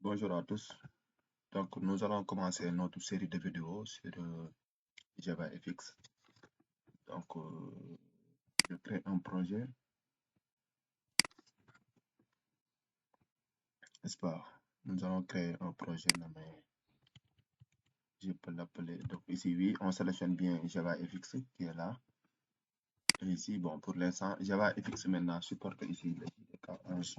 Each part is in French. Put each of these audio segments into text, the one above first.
Bonjour à tous. Donc, nous allons commencer notre série de vidéos sur JavaFX. Donc, je crée un projet, n'est-ce pas? Nous allons créer un projet nommé, je peux l'appeler. Donc, ici, oui, on sélectionne bien JavaFX qui est là. Et ici, bon, pour l'instant, JavaFX maintenant supporte ici le JDK 11.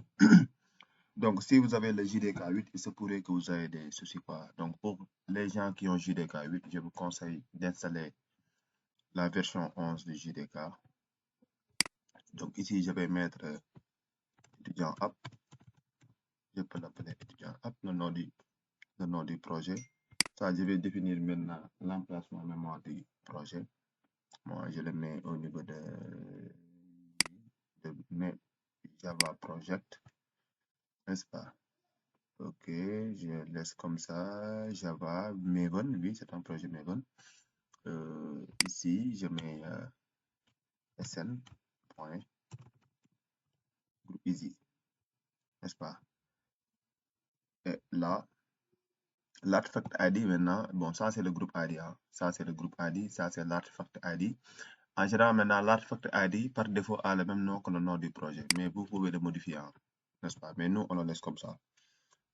Donc, si vous avez le JDK 8, il se pourrait que vous ayez des soucis, quoi. Donc, pour les gens qui ont JDK 8, je vous conseille d'installer la version 11 du JDK. Donc, ici, je vais mettre étudiant app. Je peux l'appeler étudiant app, le nom du projet. Ça, je vais définir maintenant l'emplacement mémoire du projet. Moi, je le mets au niveau de mes Java Project, n'est-ce pas? Ok, je laisse comme ça. Java Maven, oui, c'est un projet Maven. Ici, je mets sn. Group easy, n'est-ce pas? Et là, l'artefact ID maintenant, bon, ça c'est le groupe ID, hein. Ça c'est le groupe ID, ça c'est l'artefact ID. En général, maintenant, l'artefact ID par défaut a le même nom que le nom du projet, mais vous pouvez le modifier, hein, n'est-ce pas? Mais nous, on le laisse comme ça,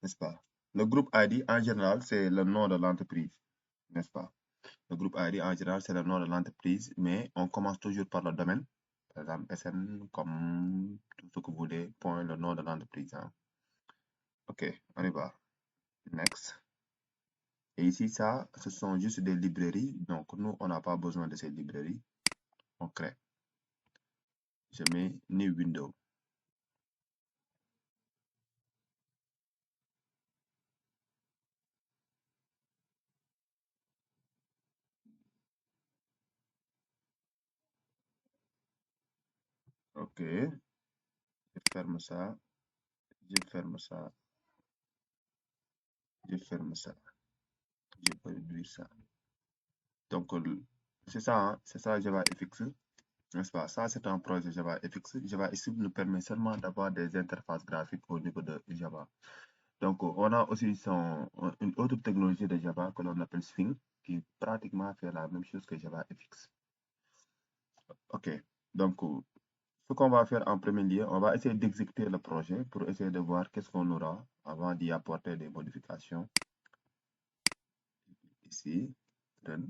n'est-ce pas? Le groupe ID, en général, c'est le nom de l'entreprise, n'est-ce pas? Le groupe ID, en général, c'est le nom de l'entreprise, mais on commence toujours par le domaine. Par exemple, SN, comme tout ce que vous voulez, point, le nom de l'entreprise, hein. Ok, on y va. Next. Et ici, ça, ce sont juste des librairies. Donc, nous, on n'a pas besoin de ces librairies. On crée. Je mets New Window. Ok. Je ferme ça. Je ferme ça. Je ferme ça. Je peux réduire ça. Donc, c'est ça, hein? C'est ça JavaFX. N'est-ce pas? Ça, c'est un projet JavaFX. JavaFX nous permet seulement d'avoir des interfaces graphiques au niveau de Java. Donc, on a aussi une autre technologie de Java que l'on appelle Swing, qui pratiquement fait la même chose que JavaFX. Ok. Donc, ce qu'on va faire en premier lieu, on va essayer d'exécuter le projet pour essayer de voir qu'est-ce qu'on aura avant d'y apporter des modifications. Ici, run.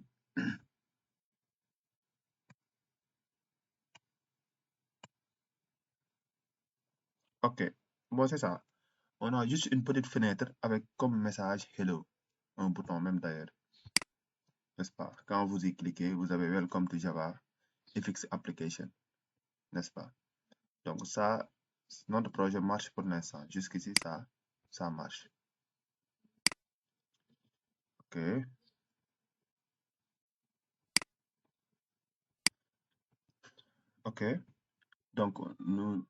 Ok, bon, c'est ça. On a juste une petite fenêtre avec comme message Hello, un bouton même d'ailleurs, n'est-ce pas? Quand vous y cliquez, vous avez Welcome to Java FX Application, n'est-ce pas? Donc ça, notre projet marche pour l'instant. Jusqu'ici, ça marche. Ok. Ok. Donc, nous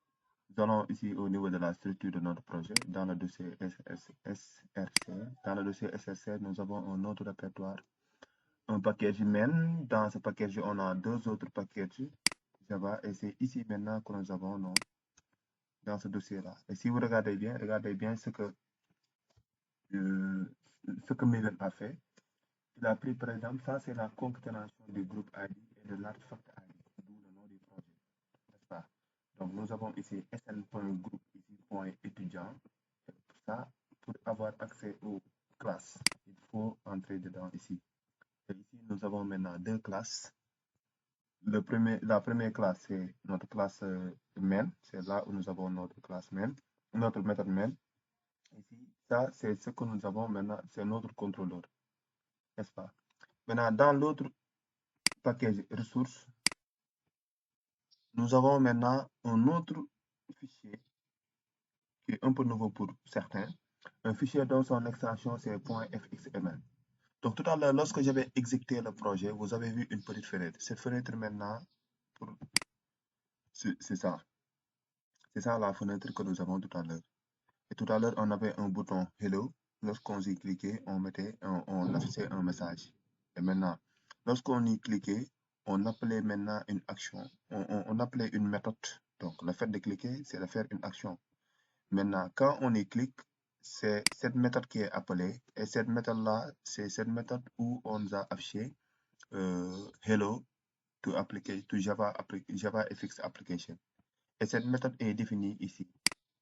allons ici au niveau de la structure de notre projet. Dans le dossier SRC, dans le dossier SRC, nous avons un autre répertoire, un package main. Dans ce package, on a deux autres packages Java et c'est ici maintenant que nous avons dans ce dossier-là. Et si vous regardez bien ce que Maven a fait. Il a pris, par exemple, ça c'est la concaténation du groupe ID et de l'artefact ID, d'où le nom du projet, n'est-ce pas? Donc nous avons ici sn.group ici point étudiant. Pour ça, pour avoir accès aux classes, il faut entrer dedans ici. Et ici, nous avons maintenant deux classes. La première classe, c'est notre classe main. C'est là où nous avons notre classe main, notre méthode main. Ici, ça, c'est ce que nous avons maintenant, c'est notre contrôleur, n'est-ce pas? Maintenant, dans l'autre package ressources, nous avons maintenant un autre fichier qui est un peu nouveau pour certains, un fichier dont son extension c'est .fxml. Donc tout à l'heure, lorsque j'avais exécuté le projet, vous avez vu une petite fenêtre. Cette fenêtre maintenant, c'est ça. C'est ça la fenêtre que nous avons tout à l'heure. Et tout à l'heure, on avait un bouton Hello. Lorsqu'on y cliquait, on affichait un message. Et maintenant, lorsqu'on y cliquait, on appelait maintenant une action, on appelait une méthode. Donc, le fait de cliquer, c'est de faire une action. Maintenant, quand on y clique, c'est cette méthode qui est appelée. Et cette méthode-là, c'est cette méthode où on nous a affiché hello to JavaFX application. Et cette méthode est définie ici,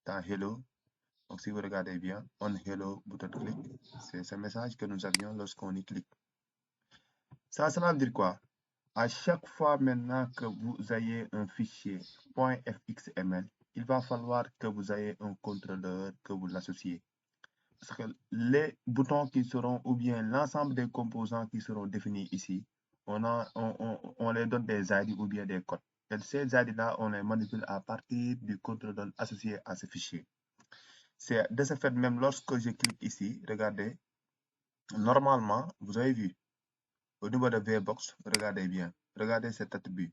dans hello. Donc, si vous regardez bien, on hello button click, c'est ce message que nous avions lorsqu'on y clique. Ça, cela veut dire quoi? À chaque fois maintenant que vous ayez un fichier .fxml, il va falloir que vous ayez un contrôleur que vous l'associez. Parce que les boutons qui seront, ou bien l'ensemble des composants qui seront définis ici, on les donne des ID ou bien des codes. Et ces ID-là, on les manipule à partir du contrôleur associé à ce fichier. C'est de ce fait, même lorsque je clique ici, regardez, normalement, vous avez vu, au niveau de VBox, regardez bien, regardez cet attribut.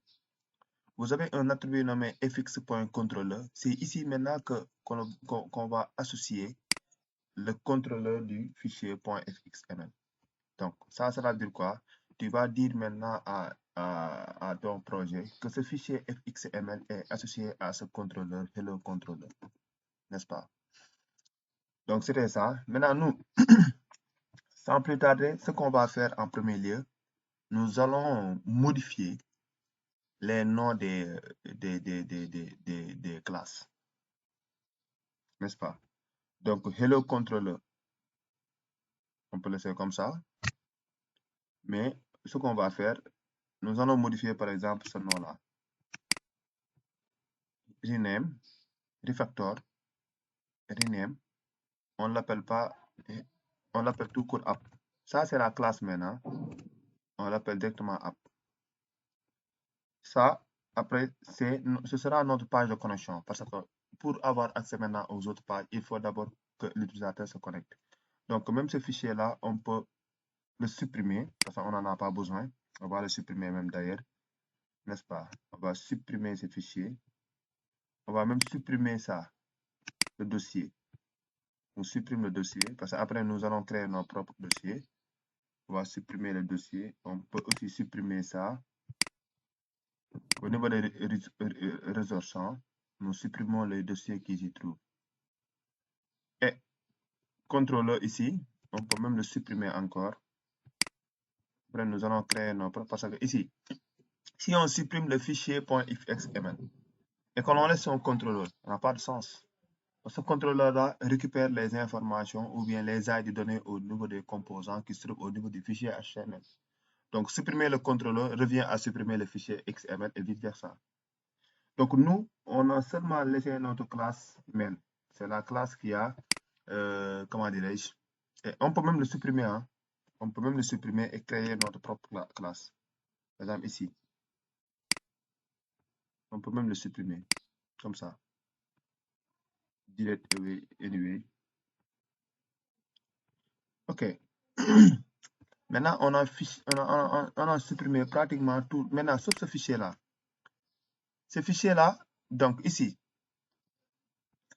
Vous avez un attribut nommé fx.controller. C'est ici maintenant qu'on va associer le contrôleur du fichier .fxml. Donc, ça veut dire quoi? Tu vas dire maintenant à ton projet que ce fichier fxml est associé à ce contrôleur hello controller, n'est-ce pas? Donc, c'était ça. Maintenant, nous, sans plus tarder, ce qu'on va faire en premier lieu, nous allons modifier les noms des classes, n'est-ce pas? Donc, hello controller, on peut laisser comme ça. Mais ce qu'on va faire, nous allons modifier par exemple ce nom-là. Rename, refactor, rename. On l'appelle pas, on l'appelle tout court app. Ça, c'est la classe maintenant. On l'appelle directement app. Ça, après, ce sera notre page de connexion. Parce que pour avoir accès maintenant aux autres pages, il faut d'abord que l'utilisateur se connecte. Donc, même ce fichier-là, on peut le supprimer parce qu'on n'en a pas besoin. On va le supprimer même d'ailleurs, n'est-ce pas? On va supprimer ce fichier. On va même supprimer ça, le dossier. On supprime le dossier parce qu'après, nous allons créer nos propres dossiers. On va supprimer le dossier. On peut aussi supprimer ça. Au niveau des ressources, nous supprimons les dossiers qui s'y trouvent. Et contrôleur ici, on peut même le supprimer encore. Après, nous allons créer nos propres. Parce que ici, si on supprime le fichier .fxml et qu'on laisse son contrôleur, ça n'a pas de sens. Ce contrôleur-là récupère les informations ou bien les ID données au niveau des composants qui se trouvent au niveau du fichier HTML. Donc, supprimer le contrôleur revient à supprimer le fichier XML et vice-versa. Donc, nous, on a seulement laissé notre classe main. C'est la classe qui a, comment dirais-je, on peut même le supprimer. Hein? On peut même le supprimer et créer notre propre classe. Par exemple, ici. On peut même le supprimer. Comme ça. Delete away anyway. OK. Maintenant, on a supprimé pratiquement tout. Maintenant, sauf ce fichier-là. Ce fichier-là, donc ici,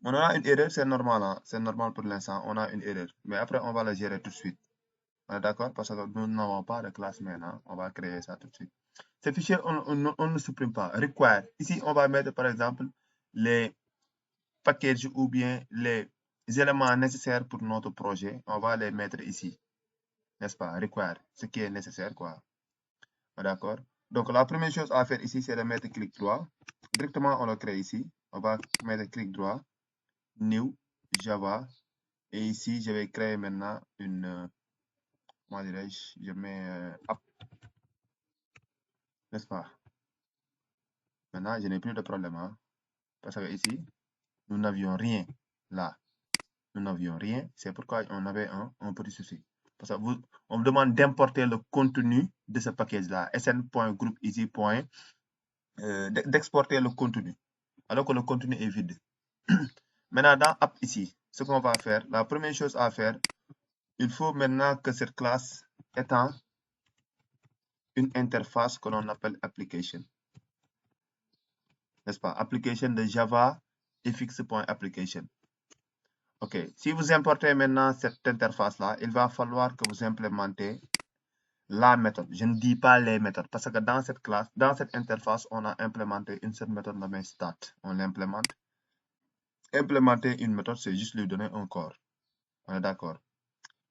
on a une erreur, c'est normal. Hein? C'est normal pour l'instant, on a une erreur. Mais après, on va la gérer tout de suite. On est d'accord? Parce que nous n'avons pas de classe maintenant. On va créer ça tout de suite. Ce fichier, on ne supprime pas. Require. Ici, on va mettre, par exemple, les packages ou bien les éléments nécessaires pour notre projet. On va les mettre ici. N'est-ce pas? Require. Ce qui est nécessaire, quoi. D'accord? Donc, la première chose à faire ici, c'est de mettre clic droit. Directement, on le crée ici. On va mettre clic droit, New, Java. Et ici, je vais créer maintenant une, comment dirais-je, je mets app. N'est-ce pas? Maintenant, je n'ai plus de problème. Hein? Parce que ici, nous n'avions rien là. Nous n'avions rien. C'est pourquoi on avait un petit souci. Parce que on me demande d'importer le contenu de ce package-là. sn.groupeasy. D'exporter le contenu. Alors que le contenu est vide. Maintenant, dans App ici, ce qu'on va faire, la première chose à faire, il faut maintenant que cette classe étant une interface que l'on appelle application. N'est-ce pas? Application de Java fx.application. OK. Si vous importez maintenant cette interface-là, il va falloir que vous implémentez la méthode. Je ne dis pas les méthodes parce que dans cette classe, dans cette interface, on a implémenté une seule méthode nommée stat. On l'implémente. Implémenter une méthode, c'est juste lui donner un corps. On est d'accord.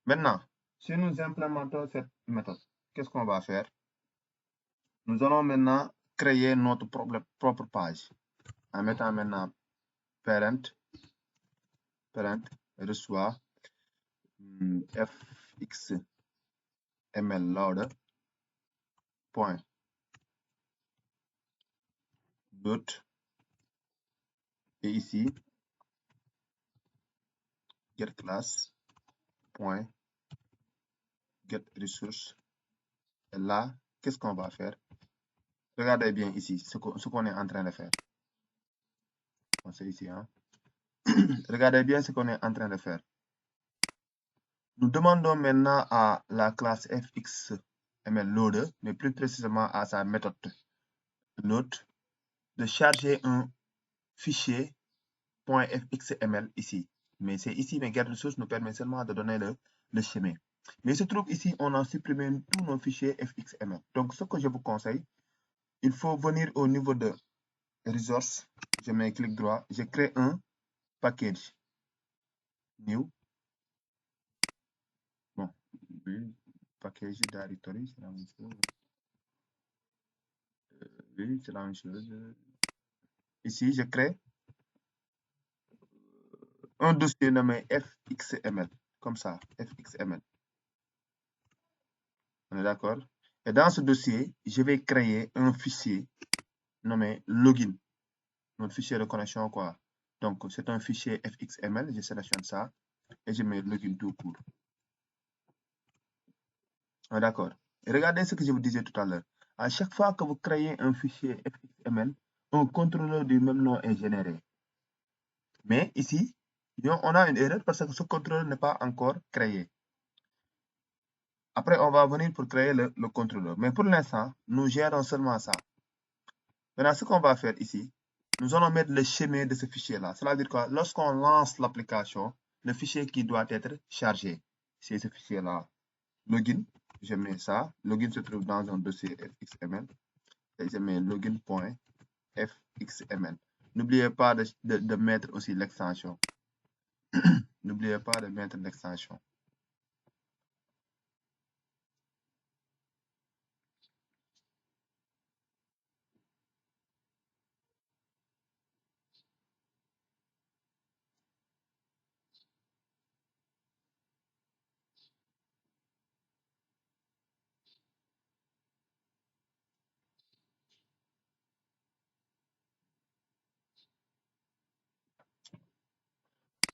Maintenant, si nous implémentons cette méthode, qu'est-ce qu'on va faire? Nous allons maintenant créer notre propre page en mettant maintenant parent reçoit fxml loader point dot et ici get class point get resource. Et là, qu'est-ce qu'on va faire? Regardez bien ici ce qu'on est en train de faire. Bon, c'est ici, hein? Regardez bien ce qu'on est en train de faire. Nous demandons maintenant à la classe fxml-loader, mais plus précisément à sa méthode load, de charger un fichier .fxml ici. Mais c'est ici, mais getResource nous permet seulement de donner le chemin. Mais il se trouve ici, on a supprimé tous nos fichiers fxml. Donc, ce que je vous conseille, il faut venir au niveau de Resource, je mets clic droit, je crée un package new. Bon, oui, package directory, c'est la même chose. Oui, c'est la même chose. Ici, je crée un dossier nommé fxml, comme ça, fxml. On est d'accord? Et dans ce dossier, je vais créer un fichier nommé login, notre fichier de connexion, quoi. Donc, c'est un fichier fxml, je sélectionne ça et je mets login tout court. On est d'accord? Et regardez ce que je vous disais tout à l'heure. À chaque fois que vous créez un fichier fxml, un contrôleur du même nom est généré. Mais ici, on a une erreur parce que ce contrôleur n'est pas encore créé. Après, on va venir pour créer le contrôleur. Mais pour l'instant, nous gérons seulement ça. Maintenant, ce qu'on va faire ici, nous allons mettre le chemin de ce fichier-là. Cela veut dire que lorsqu'on lance l'application, le fichier qui doit être chargé, c'est ce fichier-là. Login, je mets ça. Login se trouve dans un dossier fxml. Et je mets login.fxml. N'oubliez pas de mettre aussi l'extension. N'oubliez pas de mettre l'extension.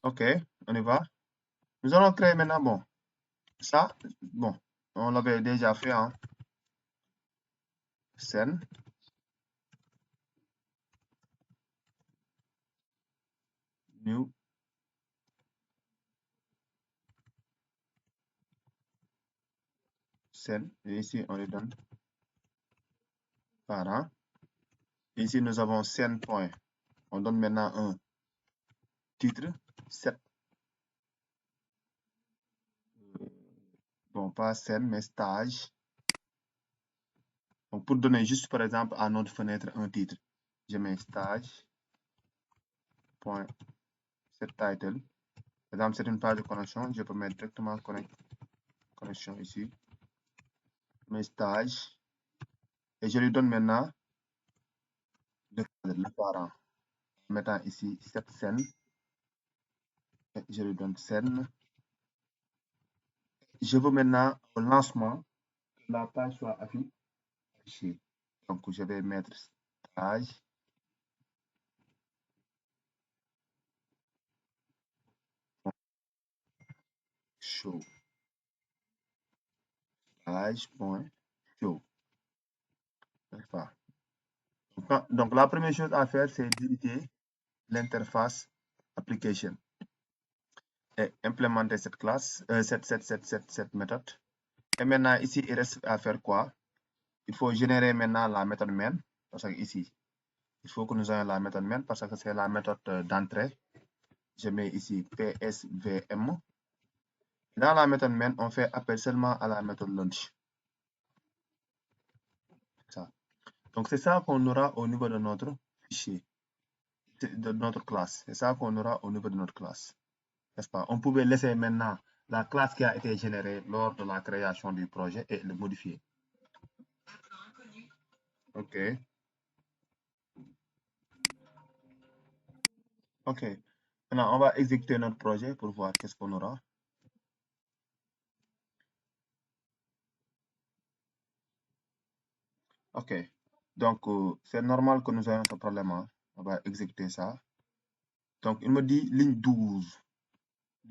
OK, on y va. Nous allons créer maintenant, bon, ça, bon, on l'avait déjà fait, hein. Scène. New. Scène. Et ici, on lui donne parent. Ici, nous avons scène point. On donne maintenant un titre, 7. Bon, pas scène, mais stage. Donc, pour donner juste, par exemple, à notre fenêtre un titre, je mets stage. Point set title. Par exemple, c'est une page de connexion. Je peux mettre directement connexion ici. Mes stages. Et je lui donne maintenant le parent. En mettant ici cette scène. Et je lui donne scène. Je veux maintenant au lancement que la page soit affichée. Donc, je vais mettre stage. Show. Stage.show. Donc, la première chose à faire, c'est d'éditer l'interface application et implémenter cette classe, cette méthode. Et maintenant, ici, il reste à faire quoi? Il faut générer maintenant la méthode main, parce que ici, il faut que nous ayons la méthode main, parce que c'est la méthode d'entrée. Je mets ici PSVM. Dans la méthode main, on fait appel seulement à la méthode launch. Ça. Donc, c'est ça qu'on aura au niveau de notre fichier, de notre classe. C'est ça qu'on aura au niveau de notre classe. N'est-ce pas? On pouvait laisser maintenant la classe qui a été générée lors de la création du projet et le modifier. OK. OK. Maintenant, on va exécuter notre projet pour voir qu'est-ce qu'on aura. OK. Donc, c'est normal que nous ayons ce problème, hein. On va exécuter ça. Donc, il me dit ligne 12.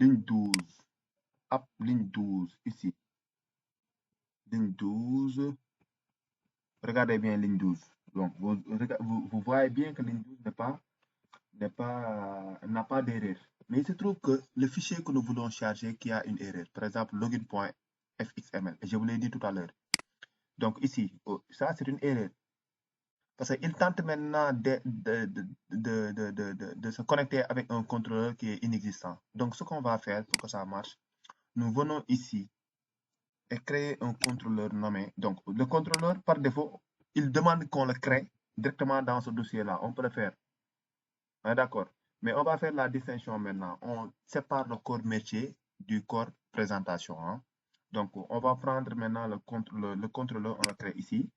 Ligne 12. Hop, ligne 12, ici. Ligne 12. Regardez bien ligne 12. Donc, vous voyez bien que ligne 12 n'a pas d'erreur. Mais il se trouve que le fichier que nous voulons charger qui a une erreur, par exemple login.fxml, je vous l'ai dit tout à l'heure. Donc ici, ça c'est une erreur. Parce qu'il tente maintenant de se connecter avec un contrôleur qui est inexistant. Donc ce qu'on va faire pour que ça marche, nous venons ici et créer un contrôleur nommé. Donc le contrôleur, par défaut, il demande qu'on le crée directement dans ce dossier-là. On peut le faire. D'accord. Mais on va faire la distinction maintenant. On sépare le corps métier du corps présentation, hein. Donc, on va prendre maintenant le contrôleur, on le crée ici,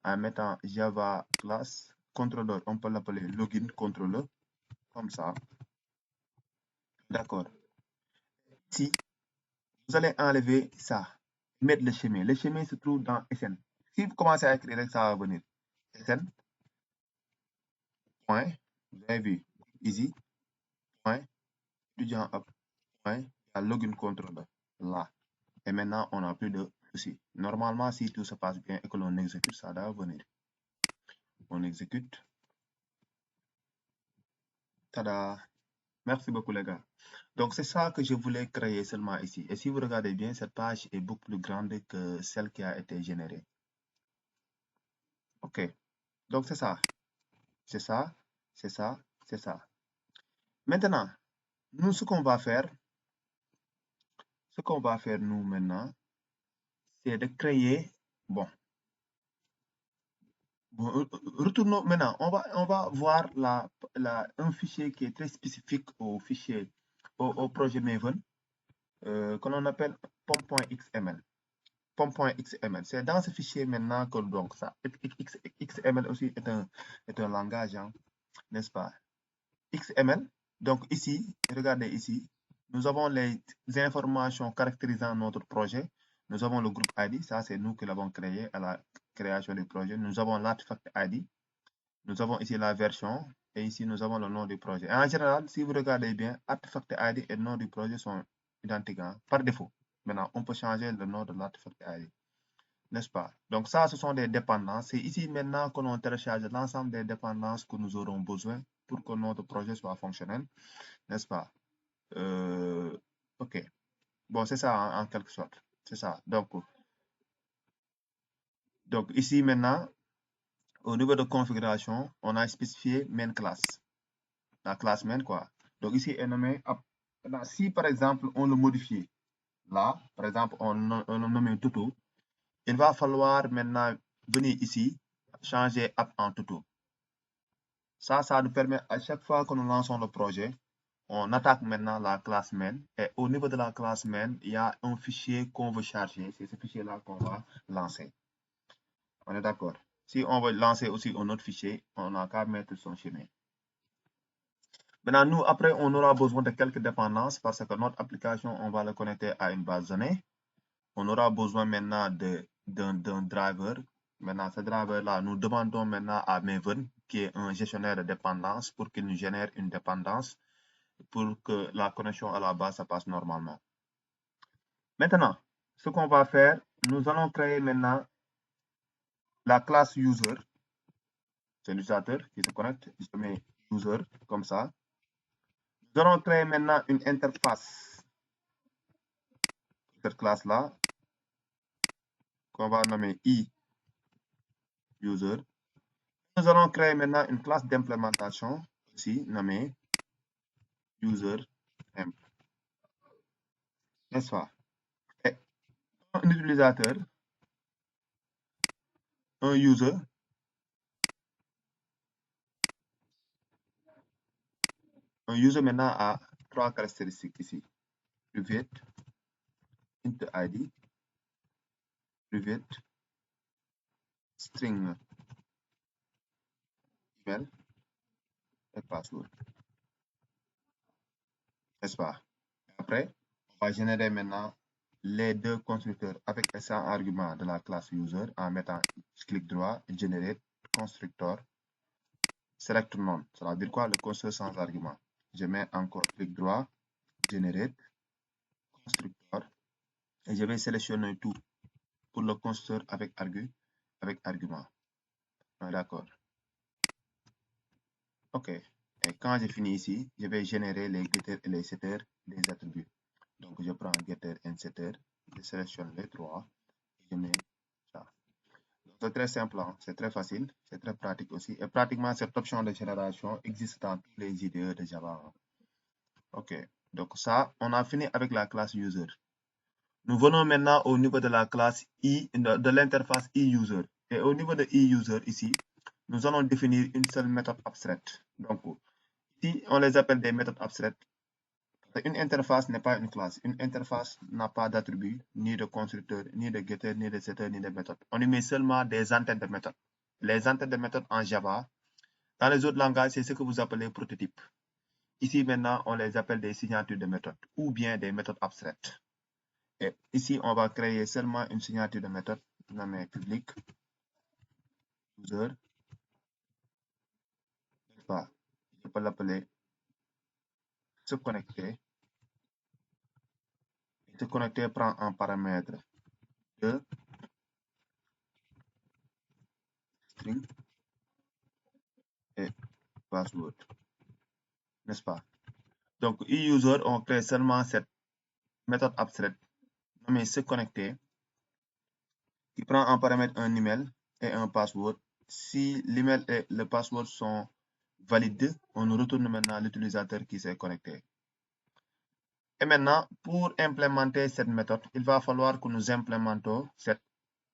en mettant Java class contrôleur. On peut l'appeler login contrôleur, comme ça. D'accord. Ici, vous allez enlever ça, mettre le chemin. Le chemin se trouve dans SN. Si vous commencez à écrire, ça va venir. SN, point, vous avez vu, ici, point, étudiant up, point, il y a login contrôleur, là. Et maintenant, on n'a plus de soucis. Normalement, si tout se passe bien et que l'on exécute, ça doit venir. On exécute. Tada! Merci beaucoup, les gars. Donc, c'est ça que je voulais créer seulement ici. Et si vous regardez bien, cette page est beaucoup plus grande que celle qui a été générée. OK. Donc, c'est ça. C'est ça. C'est ça. C'est ça. Maintenant, nous, ce qu'on va faire, nous, maintenant, c'est de créer, bon, retournons maintenant. On va voir un fichier qui est très spécifique au fichier, au projet Maven, que l'on appelle pom.xml. Pom.xml. C'est dans ce fichier maintenant que donc ça. XML aussi est un langage, hein, n'est-ce pas? XML. Donc ici, regardez ici, nous avons les informations caractérisant notre projet. Nous avons le groupe ID, ça c'est nous qui l'avons créé à la création du projet. Nous avons l'artefact ID. Nous avons ici la version et ici nous avons le nom du projet. En général, si vous regardez bien, artefact ID et le nom du projet sont identiques, hein, par défaut. Maintenant, on peut changer le nom de l'artefact ID, n'est-ce pas? Donc ça, ce sont des dépendances. C'est ici maintenant que l'on télécharge l'ensemble des dépendances que nous aurons besoin pour que notre projet soit fonctionnel, n'est-ce pas? OK. Bon, c'est ça en quelque sorte. C'est ça. Donc ici maintenant, au niveau de configuration, on a spécifié main class. La classe main, quoi. Donc ici est nommé app. Si par exemple on le modifie, là, par exemple on le nomme Toto, il va falloir maintenant venir ici, changer app en Toto. Ça nous permet à chaque fois que nous lançons le projet, on attaque maintenant la classe main et au niveau de la classe main, il y a un fichier qu'on veut charger. C'est ce fichier-là qu'on va lancer. On est d'accord. Si on veut lancer aussi un autre fichier, on n'a qu'à mettre son chemin. Maintenant, nous, après, on aura besoin de quelques dépendances parce que notre application, on va le connecter à une base de données. On aura besoin maintenant d'un driver. Maintenant, ce driver-là, nous demandons maintenant à Maven, qui est un gestionnaire de dépendance, pour qu'il nous génère une dépendance pour que la connexion à la base se passe normalement. Maintenant, ce qu'on va faire, nous allons créer maintenant la classe user. C'est l'utilisateur qui se connecte. Je mets user comme ça. Nous allons créer maintenant une interface. Cette classe-là, qu'on va nommer e-user. Nous allons créer maintenant une classe d'implémentation, aussi nommée user imp. N'est-ce pas? Et un utilisateur, un user, un user maintenant a 3 caractéristiques ici. Private, int id, private, string email et password. N'est-ce pas? Après, on va générer maintenant les deux constructeurs avec et sans argument de la classe user en mettant clic droit, generate, constructeur, select none. Ça veut dire quoi? Le constructeur sans argument. Je mets encore clic droit, generate, constructeur, et je vais sélectionner tout pour le constructeur avec argument. D'accord. OK. Et quand j'ai fini ici, je vais générer les getters et les setters des attributs. Donc, je prends getter et setter, je sélectionne les trois et je mets ça. C'est très simple, hein? C'est très facile, c'est très pratique aussi. Et pratiquement, cette option de génération existe dans tous les IDE de Java. Hein? OK. Donc, ça, on a fini avec la classe user. Nous venons maintenant au niveau de la classe de l'interface e-user. Et au niveau de e-user, ici, nous allons définir une seule méthode abstraite. Donc, ici, on les appelle des méthodes abstraites. Une interface n'est pas une classe. Une interface n'a pas d'attribut, ni de constructeur, ni de getter, ni de setter, ni de méthode. On y met seulement des entêtes de méthode. Les entêtes de méthode en Java, dans les autres langages, c'est ce que vous appelez prototype. Ici, maintenant, on les appelle des signatures de méthode ou bien des méthodes abstraites. Et ici, on va créer seulement une signature de méthode nommée public user. Je peux l'appeler se connecter. Se connecter prend en paramètre de string et password. N'est-ce pas? Donc, e-user, on crée seulement cette méthode abstraite nommée se connecter qui prend en paramètre un email et un password. Si l'email et le password sont valides, on retourne maintenant l'utilisateur qui s'est connecté. Et maintenant, pour implémenter cette méthode, il va falloir que nous implémentons cette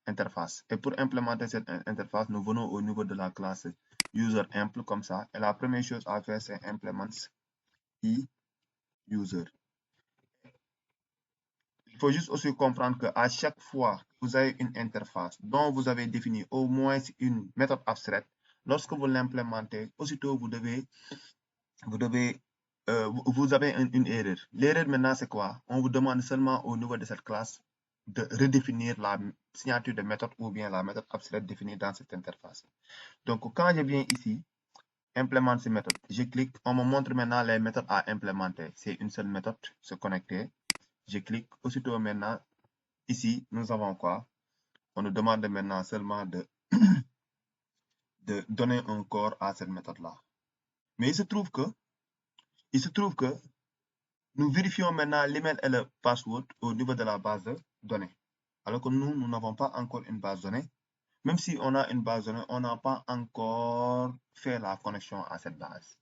interface. Et pour implémenter cette interface, nous venons au niveau de la classe user-impl comme ça. Et la première chose à faire, c'est implements e-user. Il faut juste aussi comprendre qu'à chaque fois que vous avez une interface dont vous avez défini au moins une méthode abstraite, lorsque vous l'implémentez, aussitôt vous avez une erreur. L'erreur maintenant, c'est quoi? On vous demande seulement au niveau de cette classe de redéfinir la signature de méthode ou bien la méthode abstraite définie dans cette interface. Donc, quand je viens ici, implémenter ces méthodes, je clique, on me montre maintenant les méthodes à implémenter. C'est une seule méthode, se connecter. Je clique, aussitôt maintenant, ici, nous avons quoi? On nous demande maintenant seulement de donner un corps à cette méthode-là. Mais il se trouve que nous vérifions maintenant l'email et le password au niveau de la base de données. Alors que nous n'avons pas encore une base de données. Même si on a une base de données, on n'a pas encore fait la connexion à cette base.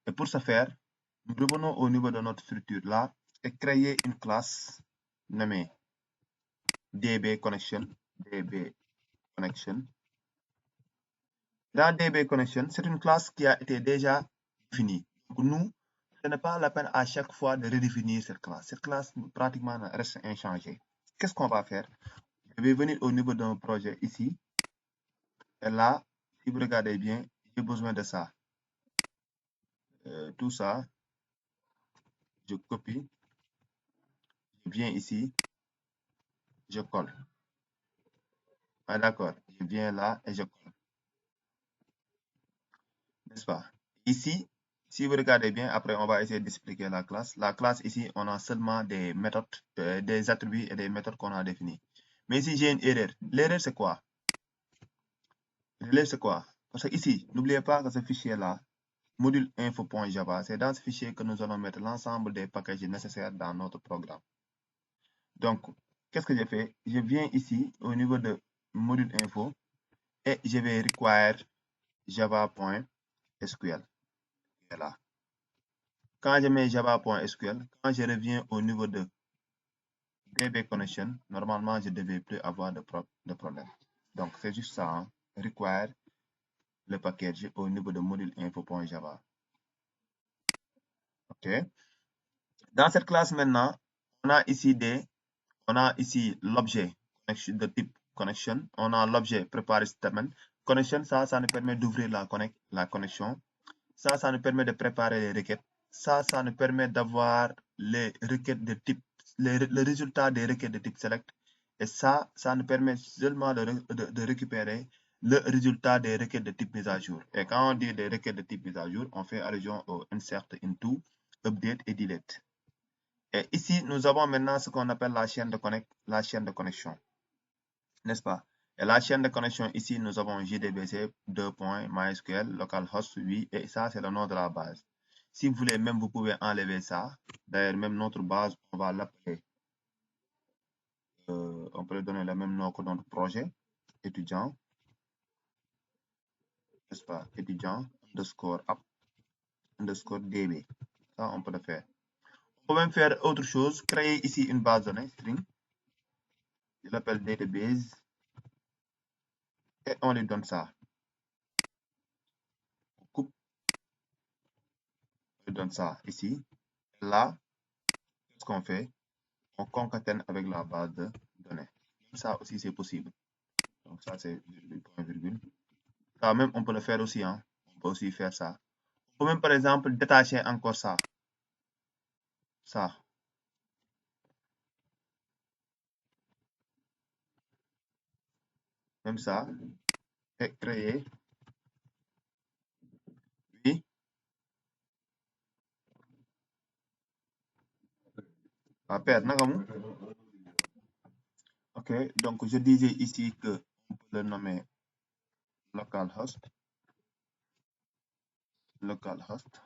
Et pour ce faire, nous revenons au niveau de notre structure là et créer une classe nommée dbConnection. Dans dbConnection, c'est une classe qui a été déjà définie. Donc nous, ce n'est pas la peine à chaque fois de redéfinir cette classe. Cette classe pratiquement reste inchangée. Qu'est-ce qu'on va faire? Je vais venir au niveau d'un projet ici. Et là, si vous regardez bien, j'ai besoin de ça. Tout ça, je copie, je viens ici, je colle. Ah, d'accord, je viens là et je colle. N'est-ce pas? Ici, si vous regardez bien, après on va essayer d'expliquer la classe. La classe ici, on a seulement des méthodes, des attributs et des méthodes qu'on a définies. Mais ici, j'ai une erreur. L'erreur, c'est quoi? L'erreur, c'est quoi? Parce que ici, n'oubliez pas que ce fichier-là, module info.java, c'est dans ce fichier que nous allons mettre l'ensemble des packages nécessaires dans notre programme. Donc, qu'est-ce que j'ai fait? Je viens ici au niveau de module info et je vais require java.sql. Là. Quand je mets java.sql, quand je reviens au niveau de dbConnection, normalement, je ne devais plus avoir de problème. Donc, c'est juste ça. Hein? Require le package au niveau de module info.java. OK. Dans cette classe maintenant, on a ici l'objet de type connection. On a l'objet prepare statement. Connection, ça nous permet d'ouvrir la connexion. Ça nous permet de préparer les requêtes. Ça nous permet d'avoir les requêtes de type, le résultat des requêtes de type select. Et ça nous permet seulement de récupérer le résultat des requêtes de type mise à jour. Et quand on dit des requêtes de type mise à jour, on fait allusion au insert into, update et delete. Et ici, nous avons maintenant ce qu'on appelle la chaîne de connexion, n'est-ce pas? Et la chaîne de connexion, ici, nous avons JDBC, MySQL, localhost 8, et ça, c'est le nom de la base. Si vous voulez, même vous pouvez enlever ça. D'ailleurs, même notre base, on va l'appeler, on peut lui donner le même nom que notre projet, étudiant, n'est-ce pas? Étudiant, underscore app, underscore DB. Ça, on peut le faire. On peut même faire autre chose, créer ici une base de données, string, je l'appelle database, et on lui donne ça. On coupe, on lui donne ça ici. Là, ce qu'on fait, on concatène avec la base de données. Ça aussi, c'est possible. Donc, ça, c'est virgule, point, virgule. Ça même, on peut le faire aussi. Hein. On peut aussi faire ça. On peut même, par exemple, détacher encore ça. Ça. Même ça. Et créer. Oui. À perdre. OK. Donc, je disais ici que on peut le nommer localhost. Localhost.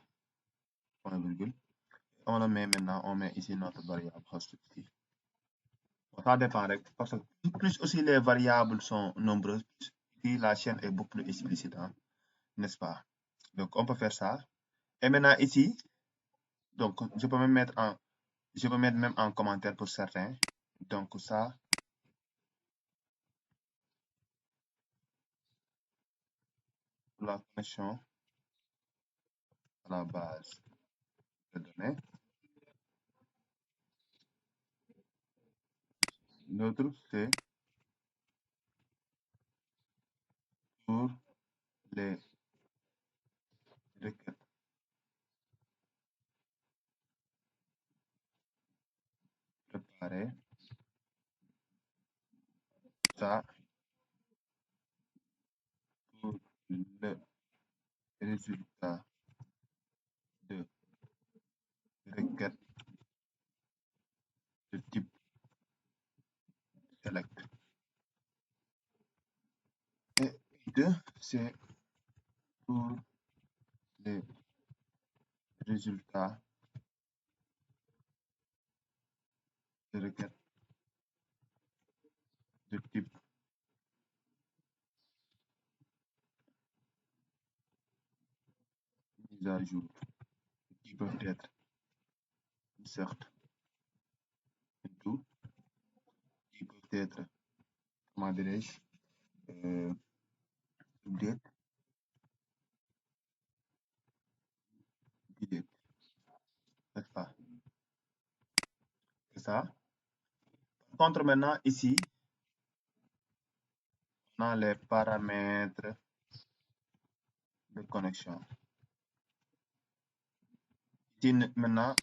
Point, virgule. On le met maintenant. On met ici notre variable host ici. Ça dépend. Parce que plus aussi les variables sont nombreuses, plus la chaîne est beaucoup plus explicite. Hein, n'est-ce pas? Donc, on peut faire ça. Et maintenant, ici, donc, je peux même mettre même en commentaire pour certains. Donc, ça, la connexion à la base de données. L'autre, c'est pour les requêtes préparées. Ça, pour le résultat de requête de type select. Et deux, c'est pour les résultats de requête de type mise à jour qui peuvent être insert into, qui peuvent être, comment dirais-je, update, delete, n'est-ce pas? C'est ça. Par contre, maintenant, ici, on a les paramètres de connexion. Ici, maintenant,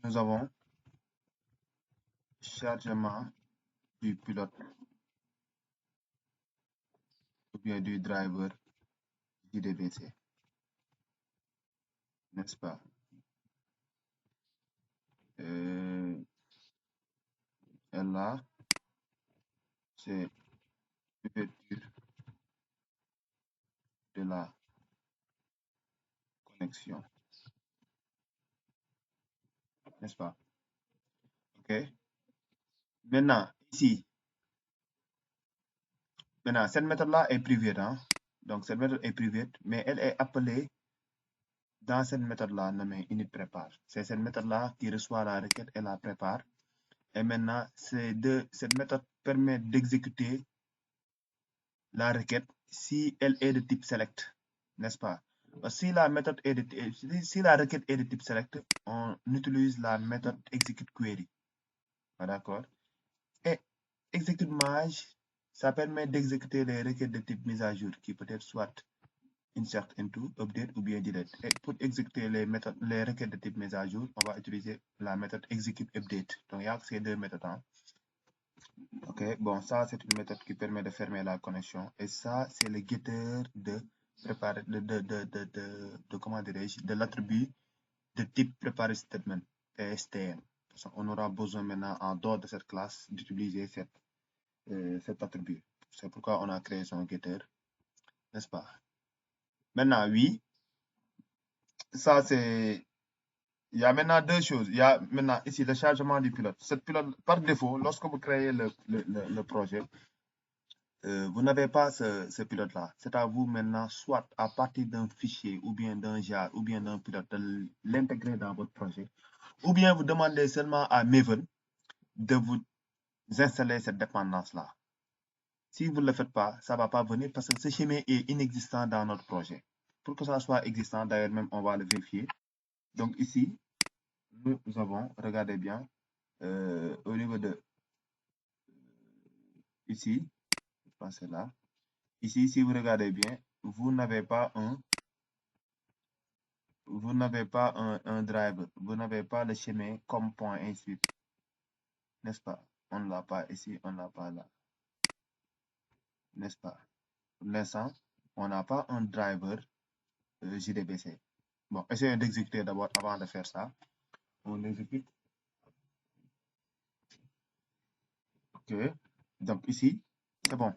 nous avons chargement du pilote ou bien du driver JDBC, n'est-ce pas? Et là, c'est l'ouverture de la connexion, n'est-ce pas? OK. Maintenant, ici, cette méthode-là est privée. Hein? Donc, cette méthode est privée, mais elle est appelée dans cette méthode-là nommée init prépare. C'est cette méthode-là qui reçoit la requête et la prépare. Et maintenant, cette méthode permet d'exécuter la requête si elle est de type select, n'est-ce pas? Si la méthode est si la requête est de type select, on utilise la méthode execute query. D'accord? Et execute merge, ça permet d'exécuter les requêtes de type mise à jour qui peut être soit insert into, update ou bien delete. Et pour exécuter les requêtes de type mise à jour, on va utiliser la méthode execute update. Donc il y a ces deux méthodes. Hein. Ok, bon, ça c'est une méthode qui permet de fermer la connexion. Et ça, c'est le getter de préparer comment dirais-je, de l'attribut de type preparer statement, PSTM. On aura besoin maintenant, en dehors de cette classe, d'utiliser cet attribut. C'est pourquoi on a créé son getter, n'est-ce pas? Maintenant, oui, ça c'est. Il y a maintenant deux choses. Il y a maintenant ici le chargement du pilote. Cette pilote, par défaut, lorsque vous créez le projet, vous n'avez pas ce pilote-là. C'est à vous maintenant, soit à partir d'un fichier, ou bien d'un jar, ou bien d'un pilote, de l'intégrer dans votre projet. Ou bien vous demandez seulement à Maven de vous installer cette dépendance-là. Si vous ne le faites pas, ça ne va pas venir parce que ce schéma est inexistant dans notre projet. Pour que ça soit existant, d'ailleurs même, on va le vérifier. Donc ici, nous avons, regardez bien, au niveau de ici, passez là. Ici, si vous regardez bien, vous n'avez pas un driver, vous n'avez pas le schéma comme point ainsi de suite, n'est-ce pas? On ne l'a pas ici, on ne l'a pas là, n'est-ce pas? Pour l'instant, on n'a pas un driver JDBC. Bon, essayons d'exécuter d'abord avant de faire ça. On exécute. Ok. Donc ici, c'est bon.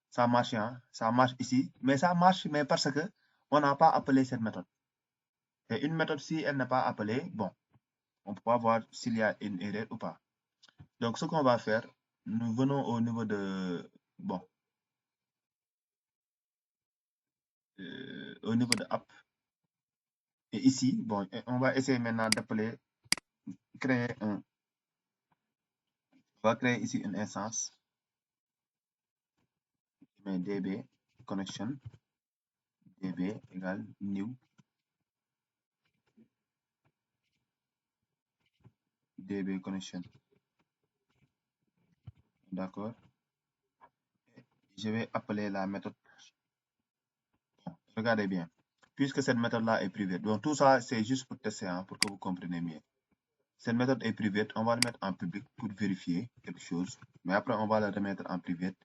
Ça marche, hein? Ça marche ici. Mais ça marche, mais parce que on n'a pas appelé cette méthode. Et une méthode, si elle n'est pas appelée, bon, on peut pas voir s'il y a une erreur ou pas. Donc, ce qu'on va faire, nous venons au niveau de, bon, au niveau de app. Et ici, bon, on va essayer maintenant d'appeler, on va créer ici une instance. Mais db connection, db égale new, db connection. D'accord. Je vais appeler la méthode. Bon, regardez bien. Puisque cette méthode-là est privée. Donc tout ça, c'est juste pour tester, hein, pour que vous compreniez mieux. Cette méthode est privée. On va le mettre en public pour vérifier quelque chose. Mais après, on va le remettre en privé.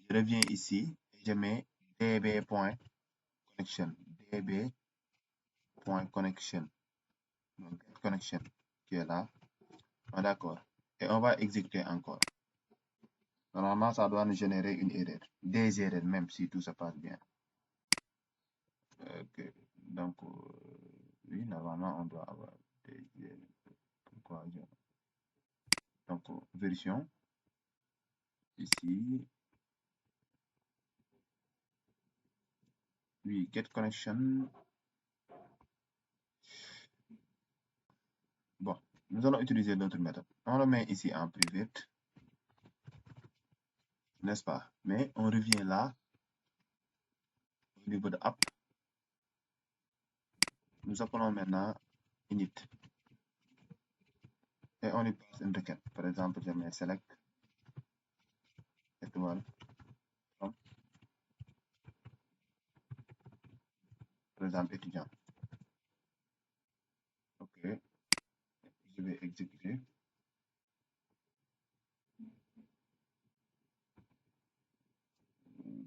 Je reviens ici et je mets db.connection. db.connection. Donc, connection qui est là. Ah, d'accord. Et on va exécuter encore. Normalement, ça doit nous générer une erreur. Des erreurs, même si tout se passe bien. Ok. Donc, oui, normalement, on doit avoir des erreurs. Pourquoi donc, version. Ici. Oui, get connection. Bon, nous allons utiliser l'autre méthode. On le met ici en privé. N'est-ce pas? Mais on revient là, au niveau de app. Nous appelons maintenant init. Et on y passe une requête. Par exemple, je mets select étoile from, par exemple, étudiant. Ok, je vais exécuter.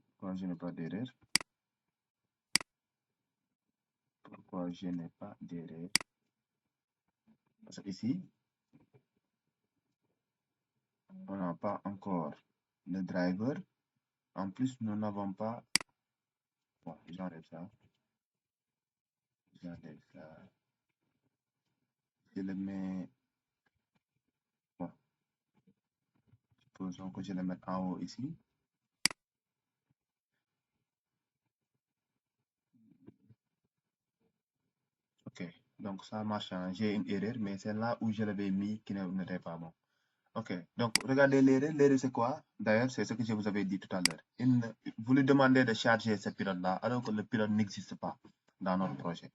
Pourquoi je n'ai pas d'erreur? Pourquoi je n'ai pas d'erreur? Parce qu'ici, on n'a pas encore le driver. En plus, nous n'avons pas. Bon, j'enlève ça. J'enlève ça. Je le mets. Bon, supposons que je le mette en haut ici. Ok, donc ça marche. Hein. J'ai une erreur, mais c'est là où je l'avais mis qui n'était pas bon. Ok, donc regardez l'erreur. L'erreur, c'est quoi? D'ailleurs, c'est ce que je vous avais dit tout à l'heure. Vous lui demandez de charger ce pilote-là alors que le pilote n'existe pas. dans notre projet,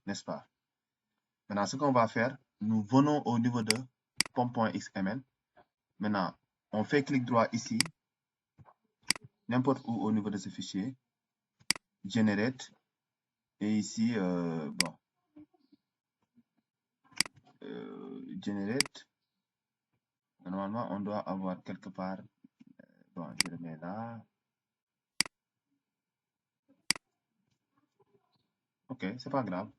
n'est-ce pas? Maintenant, ce qu'on va faire, nous venons au niveau de pom.xml. Maintenant, on fait clic droit ici, n'importe où au niveau de ce fichier, generate, et ici, bon, generate. Normalement, on doit avoir quelque part, bon, je le mets là. Ok, c'est pas grave.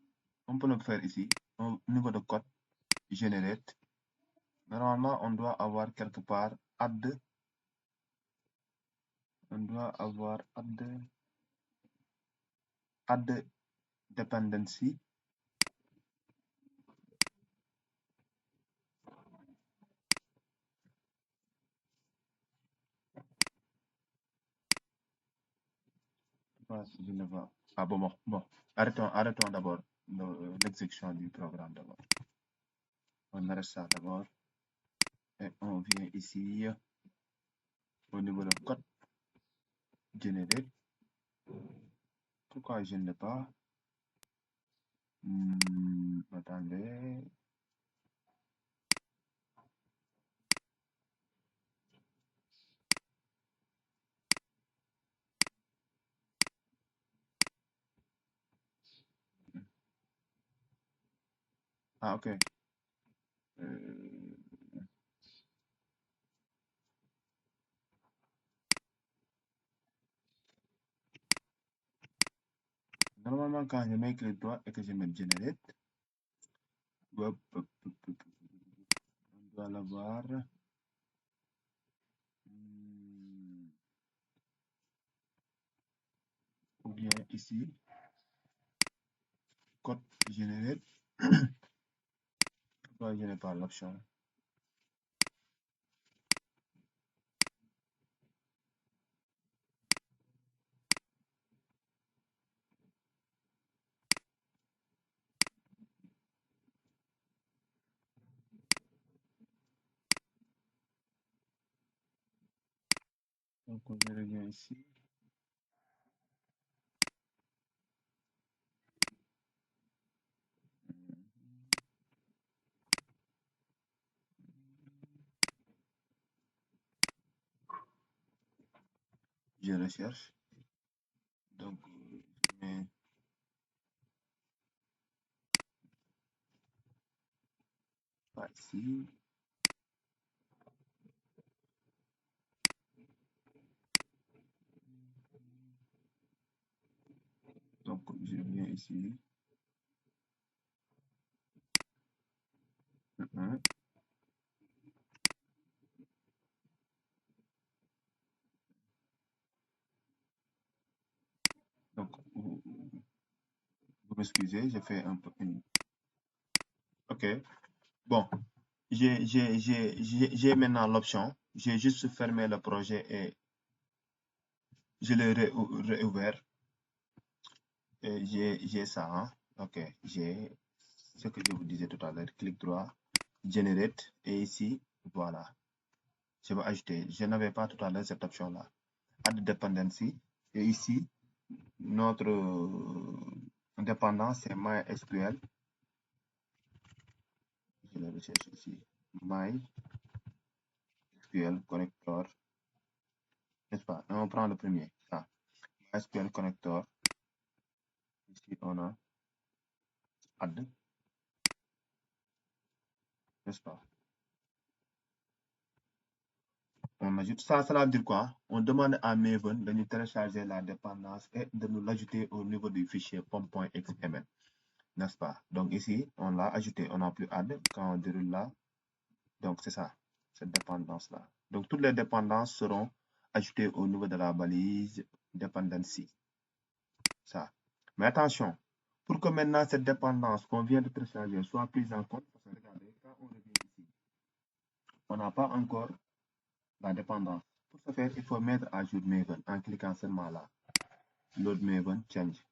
On peut le faire ici, au niveau de code, generate. Normalement, on doit avoir quelque part add. On doit avoir add dependency. Je ne vois. Ah bon. Arrêtons d'abord l'exécution du programme d'abord. On arrête ça d'abord. Et on vient ici au niveau de code generate. Pourquoi je ne l'ai pas? Attendez. Ah, ok. Normalement, quand je mets clic droit et que je mets generate, on doit l'avoir. Ou bien ici, code generate. Pourquoi je n'ai pas l'option? Donc, je reviens ici. Je recherche. Donc, je mets pas ici. Donc, je viens ici. Donc, vous m'excusez, j'ai fait un peu une... Ok. Bon, j'ai maintenant l'option. J'ai juste fermé le projet et je l'ai réouvert. Et j'ai ça. Hein? Ok. J'ai ce que je vous disais tout à l'heure. Clic droit, generate. Et ici, voilà. Je vais ajouter. Je n'avais pas tout à l'heure cette option-là. Add dependency. Et ici, notre dépendance, c'est MySQL. Je le recherche ici. MySQL connector. N'est-ce pas? Et on prend le premier. Ça. MySQL connector. Ici, on a add. N'est-ce pas? On ajoute ça, cela veut dire quoi? On demande à Maven de nous télécharger la dépendance et de nous l'ajouter au niveau du fichier pom.xml. N'est-ce pas? Donc ici, on l'a ajouté. On n'a plus add. Quand on déroule là, donc c'est ça, cette dépendance-là. Donc toutes les dépendances seront ajoutées au niveau de la balise dependency. Ça. Mais attention, pour que maintenant cette dépendance qu'on vient de télécharger soit prise en compte, parce que regardez, quand on revient ici, on n'a pas encore la dépendance. Pour ce faire, il faut mettre à jour Maven en cliquant seulement là. Load Maven change.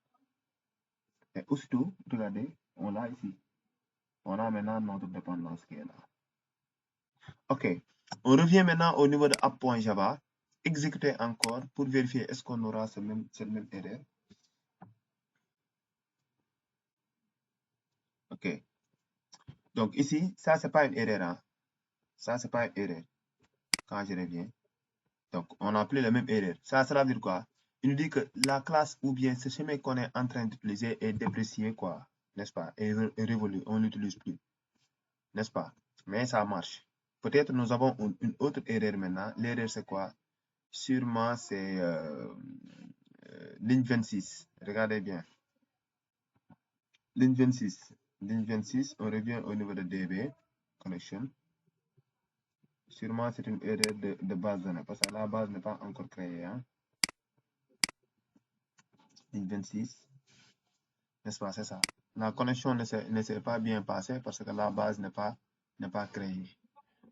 Et aussitôt, regardez, on l'a ici. On a maintenant notre dépendance qui est là. OK. On revient maintenant au niveau de app.java. Exécuter encore pour vérifier est-ce qu'on aura cette même erreur. OK. Donc ici, ça, c'est pas une erreur. Hein. Ça, c'est pas une erreur. Quand je reviens. Donc, on a appelé la même erreur. Ça veut dire quoi? Il nous dit que la classe ou bien ce chemin qu'on est en train d'utiliser est déprécié, quoi. N'est-ce pas? Et révolu. On n'utilise plus. N'est-ce pas? Mais ça marche. Peut-être nous avons une autre erreur maintenant. L'erreur, c'est quoi? Sûrement, c'est ligne 26. Regardez bien. Ligne 26. Ligne 26, on revient au niveau de DB, connection. Sûrement, c'est une erreur de base de données parce que la base n'est pas encore créée. Hein? Ligne 26. N'est-ce pas? C'est ça. La connexion ne s'est pas bien passée parce que la base n'est pas créée.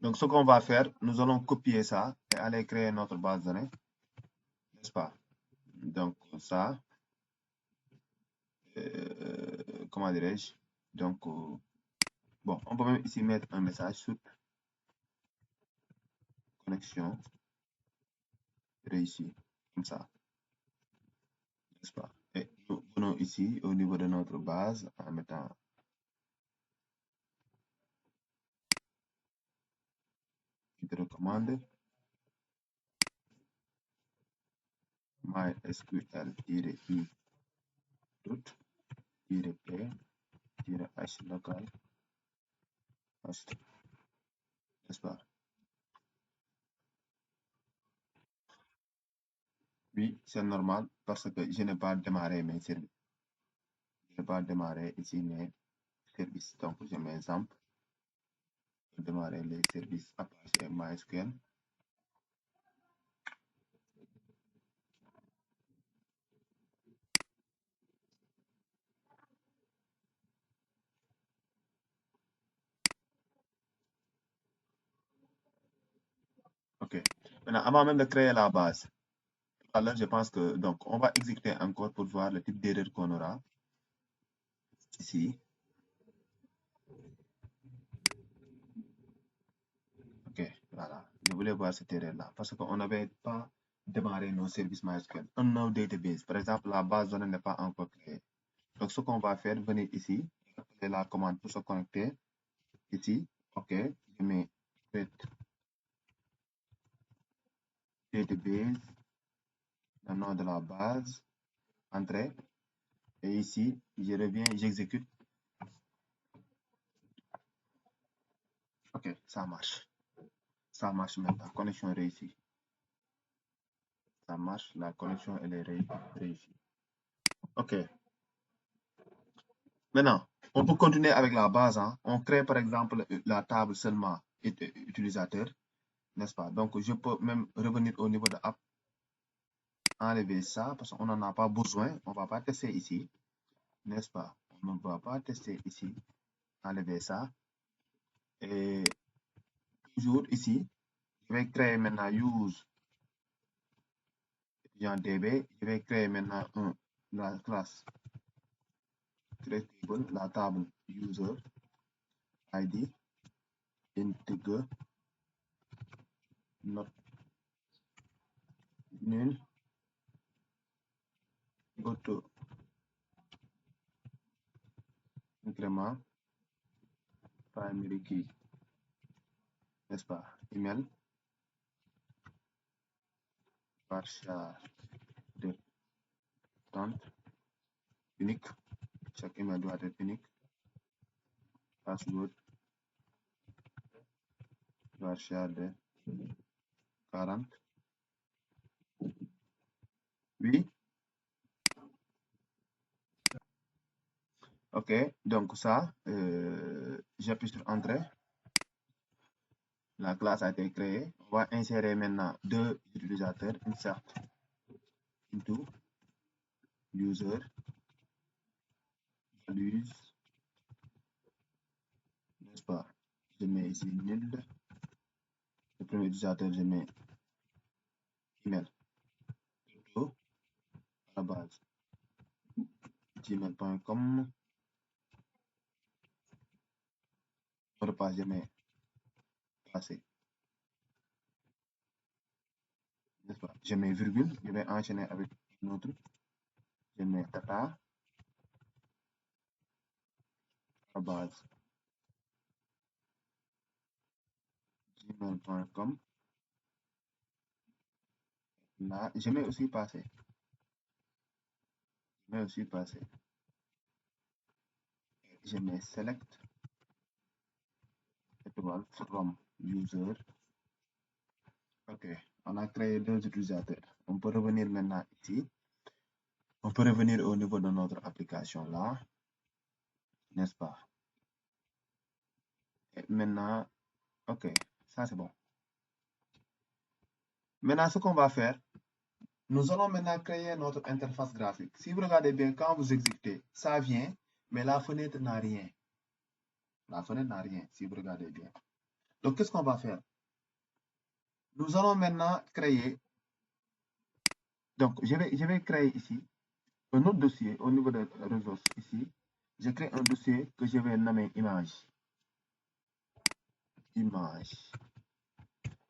Donc, ce qu'on va faire, nous allons copier ça et aller créer notre base de données. N'est-ce pas? Donc, ça, comment dirais-je? Donc, bon, on peut même ici mettre un message sur connexion réussie, comme ça, n'est-ce pas? Et nous venons ici au niveau de notre base en mettant une recommande mysql-i root-p-h local host, n'est-ce pas? Oui, c'est normal parce que je n'ai pas démarré mes services. Je n'ai pas démarré ici mes services. Donc, je mets exemple pour démarrer les services Apache et MySQL. OK. Maintenant, avant même de créer la base, alors je pense que, donc, on va exécuter encore pour voir le type d'erreur qu'on aura ici. OK, voilà. Je voulais voir cette erreur-là parce qu'on n'avait pas démarré nos services MySQL. Un no database, par exemple, la base de données n'est pas encore créée. Donc, ce qu'on va faire, venir ici, appeler la commande pour se connecter. Ici, OK, je mets create database, le nom de la base, entrée. Et ici, je reviens, j'exécute. OK, ça marche. Ça marche maintenant. Connexion réussie. Ça marche, la connexion elle est réussie. OK. Maintenant, on peut continuer avec la base. Hein. On crée par exemple la table seulement utilisateur, n'est-ce pas? Donc, je peux même revenir au niveau de app, enlever ça parce qu'on n'en a pas besoin. On ne va pas tester ici, n'est-ce pas? On ne va pas tester ici. Enlever ça. Et toujours ici, je vais créer maintenant use DB. Je vais créer maintenant la classe table, la table user ID integer not nul auto increment primary key, n'est-ce pas? Email partial de tente unique, chaque email doit être unique, password partial de 40. Oui, ok, donc ça, j'appuie sur entrée. La classe a été créée. On va insérer maintenant deux utilisateurs, insert into user values, n'est-ce pas? Je mets ici nul. Le premier utilisateur, je mets email auto à la base gmail.com. Mot de passe, je mets passé, n'est-ce pas? Je mets virgule, je vais enchaîner avec une autre. Je mets data gmail.com. Là, je mets aussi passer. Je mets select étoile from user. Ok, on a créé 2 utilisateurs. On peut revenir maintenant ici. On peut revenir au niveau de notre application là, n'est-ce pas? Et maintenant, ok, ça c'est bon. Maintenant, ce qu'on va faire, nous allons maintenant créer notre interface graphique. Si vous regardez bien, quand vous exécutez, ça vient, mais la fenêtre n'a rien. La fenêtre n'a rien, si vous regardez bien. Donc, qu'est-ce qu'on va faire? Nous allons maintenant créer, donc je vais créer ici un autre dossier au niveau de ressources ici. Je crée un dossier que je vais nommer image. Image.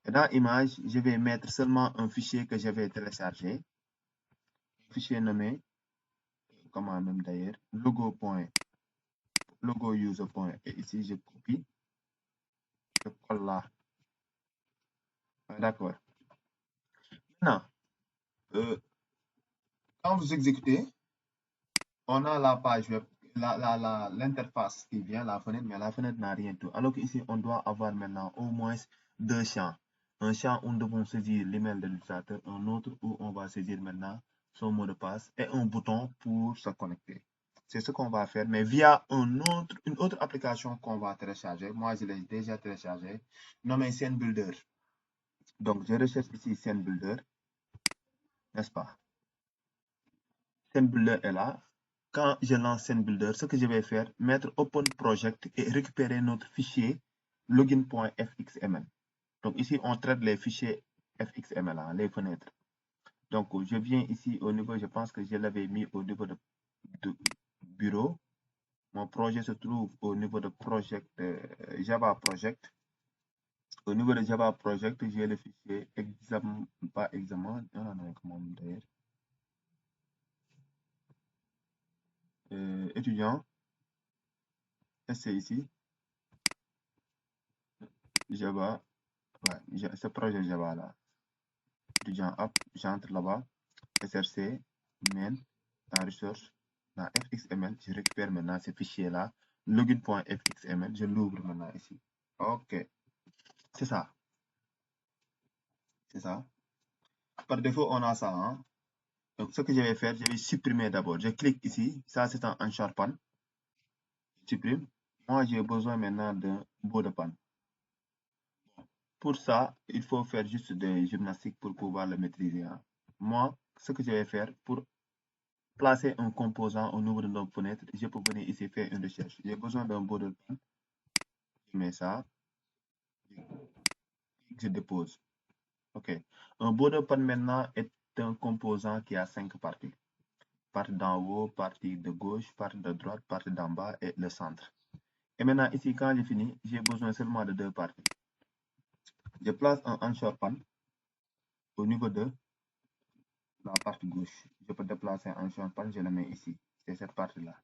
Et dans image, je vais mettre seulement un fichier que je vais télécharger. Un fichier nommé, comment même d'ailleurs, logo user. Et ici, je copie, je colle là. D'accord. Maintenant, quand vous exécutez, on a la page web, l'interface qui vient, la fenêtre, mais la fenêtre n'a rien tout. Alors qu'ici, on doit avoir maintenant au moins 2 champs. Un champ où nous devons saisir l'email de l'utilisateur, un autre où on va saisir maintenant son mot de passe et un bouton pour se connecter. C'est ce qu'on va faire, mais via une autre application qu'on va télécharger. Moi, je l'ai déjà téléchargé, nommé SceneBuilder. Donc, je recherche ici SceneBuilder, n'est-ce pas? SceneBuilder est là. Quand je lance SceneBuilder, ce que je vais faire, mettre Open Project et récupérer notre fichier login.fxml. Donc ici, on traite les fichiers fxml, hein, les fenêtres. Donc, je viens ici au niveau, je pense que je l'avais mis au niveau de bureau. Mon projet se trouve au niveau de project, Java Project. Au niveau de Java Project, j'ai le fichier examen, pas examen, non, comment d'ailleurs. Étudiant, c'est ici. Java, ouais, ce projet Java là. Étudiant app, j'entre là-bas. SRC, main, dans resource, dans fxml, je récupère maintenant ce fichier là, login.fxml, je l'ouvre maintenant ici. Ok, c'est ça. C'est ça. Par défaut, on a ça. Hein? Donc, ce que je vais faire, je vais supprimer d'abord. Je clique ici. Ça, c'est un Unsharpen. Je supprime. Moi, j'ai besoin maintenant d'un bout de panne. Pour ça, il faut faire juste des gymnastiques pour pouvoir le maîtriser. Hein. Moi, ce que je vais faire pour placer un composant au niveau de notre fenêtre, je peux venir ici faire une recherche. J'ai besoin d'un bout de panne. Je mets ça. Je dépose. OK. Un border pan maintenant est un composant qui a 5 parties. Partie d'en haut, partie de gauche, partie de droite, partie d'en bas et le centre. Et maintenant, ici, quand j'ai fini, j'ai besoin seulement de 2 parties. Je place un anchor pan au niveau de la partie gauche. Je peux déplacer un anchor pan, je le mets ici. C'est cette partie-là.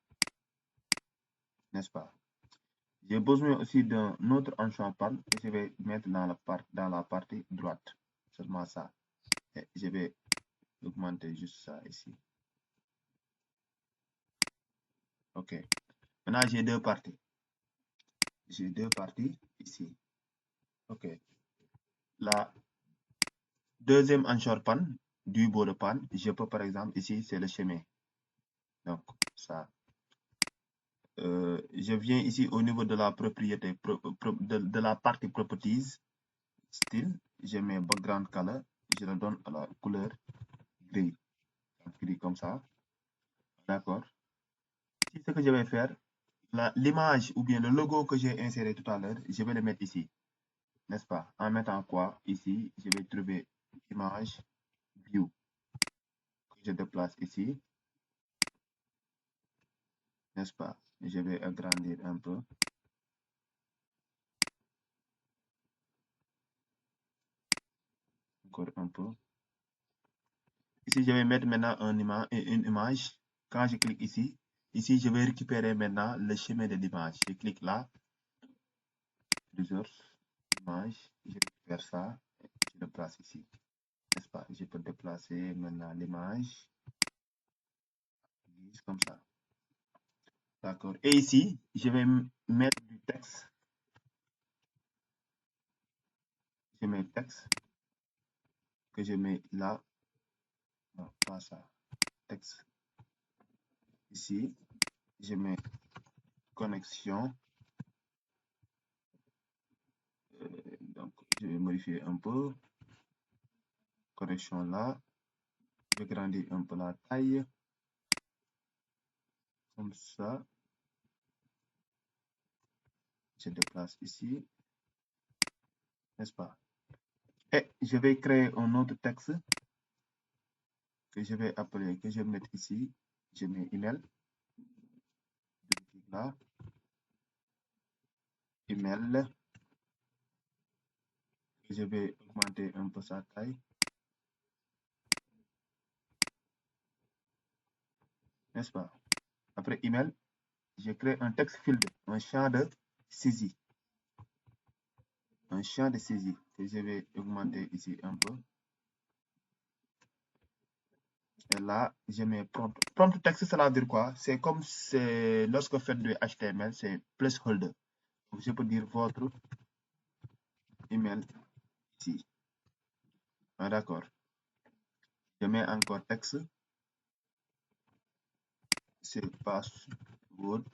N'est-ce pas? J'ai besoin aussi d'un autre anchor pan que je vais mettre dans la partie droite. Seulement ça. Et je vais augmenter juste ça ici. OK. Maintenant, j'ai 2 parties. J'ai 2 parties ici. OK. La deuxième anchor pan du bout de pan, je peux par exemple, ici, c'est le chemin. Donc, ça. Je viens ici au niveau de la propriété, de la partie properties, style, je mets background color, je le donne à la couleur gris. Gris comme ça. D'accord. Ici, ce que je vais faire, l'image ou bien le logo que j'ai inséré tout à l'heure, je vais le mettre ici. N'est-ce pas? En mettant quoi? Ici, je vais trouver image, view. Je déplace ici. N'est-ce pas? Je vais agrandir un peu. Encore un peu. Ici, je vais mettre maintenant une image. Quand je clique ici, Ici, je vais récupérer maintenant le chemin de l'image. Je clique là, resource, image, je récupère ça, et je le place ici. N'est-ce pas? Je peux déplacer maintenant l'image, comme ça. D'accord. Et ici, je vais mettre du texte. Je mets texte que je mets là. Non, pas ça. Texte. Ici, je mets connexion. Donc, je vais modifier un peu. Correction là. Je grandis un peu la taille. Comme ça. Je déplace ici. N'est-ce pas? Et je vais créer un autre texte que je vais appeler, que je vais mettre ici. Je mets email. Là. Email. Je vais augmenter un peu sa taille. N'est-ce pas? Après email, je crée un text field, un champ de saisie. Un champ de saisie que je vais augmenter ici un peu. Et là, je mets prompt. Prompt texte, cela veut dire quoi? C'est comme lorsque vous faites du HTML, c'est placeholder. Donc, je peux dire votre email ici. Ah, d'accord. Je mets encore texte. C'est password.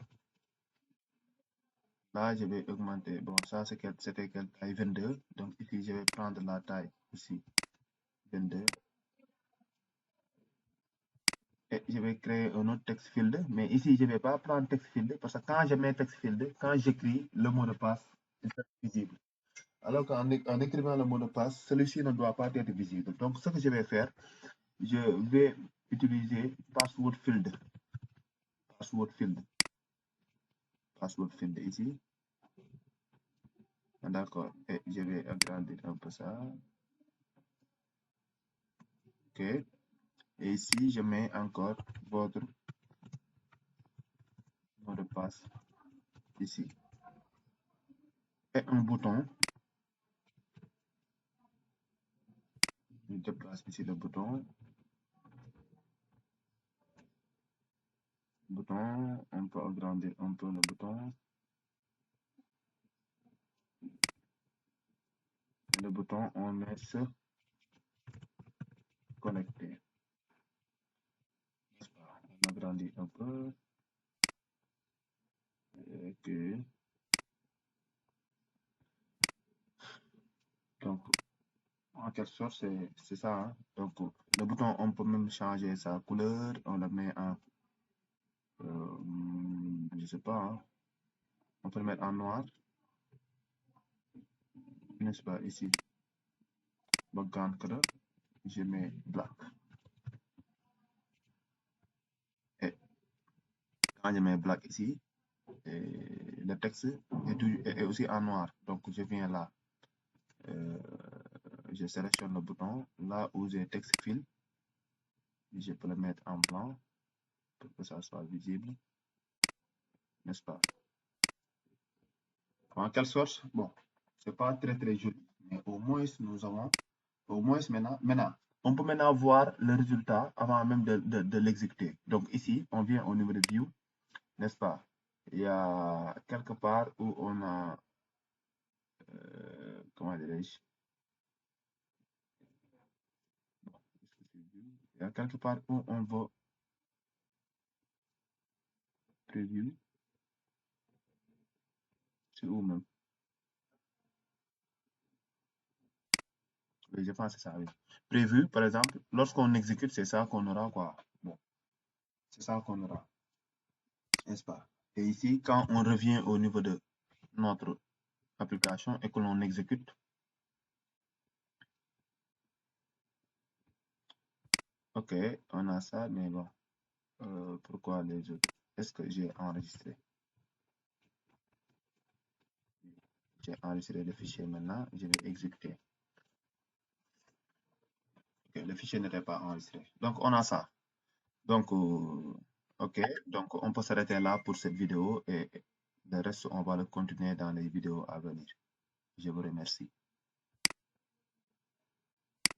Là, je vais augmenter. Bon, ça, c'était quelle taille? 22. Donc, ici, je vais prendre la taille aussi. 22. Et je vais créer un autre text field. Mais ici, je ne vais pas prendre text field parce que quand je mets text field, quand j'écris le mot de passe, c'est visible. Alors qu'en écrivant le mot de passe, celui-ci ne doit pas être visible. Donc, ce que je vais faire, je vais utiliser password field. Password field. Password field ici. D'accord. Et je vais agrandir un peu ça. OK. Et ici, je mets encore votre mot de passe ici. Et un bouton. Je déplace ici le bouton. Bouton, on peut agrandir un peu le bouton. Et le bouton, on met se connecter. On agrandit un peu. OK. Donc, en quelque sorte, c'est ça. Hein? Donc, le bouton, on peut même changer sa couleur. On le met en, je sais pas, hein? On peut le mettre en noir. N'est-ce pas, ici. Background color. Je mets black. Et quand je mets black ici, le texte est aussi en noir. Donc, je viens là. Je sélectionne le bouton. Là où j'ai texte fill, je peux le mettre en blanc pour que ça soit visible. N'est-ce pas? En quelque sorte, bon, c'est pas très joli, mais au moins nous avons, au moins maintenant, on peut maintenant voir le résultat avant même de l'exécuter. Donc ici, on vient au niveau de view, n'est-ce pas? Il y a quelque part où on a, comment dirais-je? Il y a quelque part où on va preview. C'est où même? Oui, je pense que c'est ça, oui. Prévu, par exemple, lorsqu'on exécute, c'est ça qu'on aura, quoi. Bon, c'est ça qu'on aura, n'est-ce pas? Et ici, quand on revient au niveau de notre application et que l'on exécute, ok, on a ça, mais bon, pourquoi les autres? Est-ce que j'ai enregistré? J'ai enregistré le fichier maintenant, je vais exécuter. Ok, le fichier n'était pas enregistré. Donc, on a ça. Donc, Ok, donc on peut s'arrêter là pour cette vidéo et le reste, on va le continuer dans les vidéos à venir. Je vous remercie.